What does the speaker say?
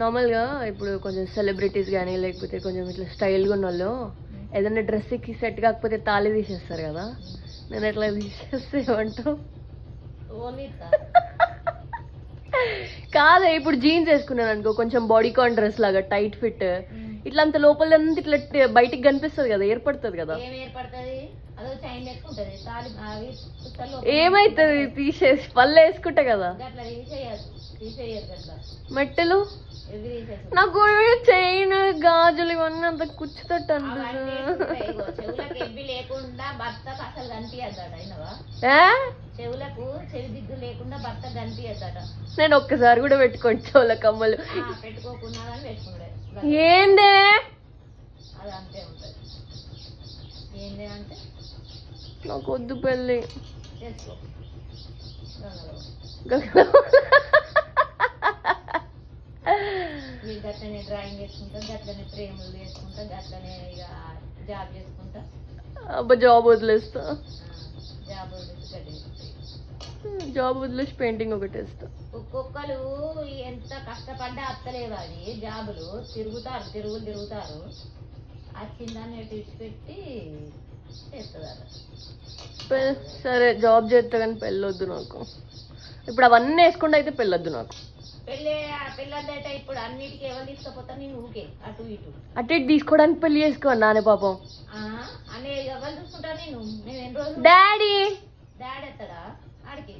నార్మల్గా ఇప్పుడు కొంచెం సెలబ్రిటీస్ కానీ లేకపోతే కొంచెం ఇట్లా స్టైల్గా ఉన్న వాళ్ళు ఏదైనా డ్రెస్కి సెట్ కాకపోతే తాళి తీసేస్తారు కదా, నేను ఎట్లా తీసేస్తే ఏమంటావు? కాదే, ఇప్పుడు జీన్స్ వేసుకున్నాను అనుకో, కొంచెం బాడీ కాన్ డ్రెస్ లాగా టైట్ ఫిట్, ఇట్లా అంత లోపల ఇట్లా బయటికి కనిపిస్తుంది కదా, ఏర్పడుతుంది కదా. ఏమైతుంది తీసేసి పళ్ళు వేసుకుంటా కదా. మెట్టెలు నాకు చైన్ గాజులు ఇవన్నీ అంత కుచ్చుతట్టు అనిపిస్తుంది. నేను ఒక్కసారి కూడా పెట్టుకోండి చెవుల కమ్మలు. ఏందే నాకు వద్దు పెళ్ళి. గట్లనే డ్రాయింగ్ చేసుకుంటా, గట్లనే ప్రేమలు చేసుకుంటా, గట్లనే ఇక జాబ్ చేసుకుంటా. అబ్బా జాబ్ వదిలేస్తా, జాబ్ వదిలేసి పెయింటింగ్ ఒకటి వేస్తా. ఒక్కొక్కరు ఎంత కష్టపడ్డా అత్తలేవు అది జాబులు. తిరుగుతారు వచ్చిందాన్ని విడిచిపెట్టి చేస్తారు. సరే జాబ్ చేస్తా కానీ పెళ్ళొద్దు నాకు. ఇప్పుడు అవన్నీ వేసుకుంటూ అయితే పెళ్ళొద్దు నాకు. పెళ్ళంటే ఇప్పుడు అన్నిటికీ ఎవరు తీసుకుపోతా, నేను ఊకే అటు ఇటు తీసుకోవడానికి పెళ్లి చేసుకోవాలి నానే పాపం. అనే ఎవరు చూసుకుంటా నేను ఎన్ని రోజులు. డాడీ ఎత్తాడా ఆడికి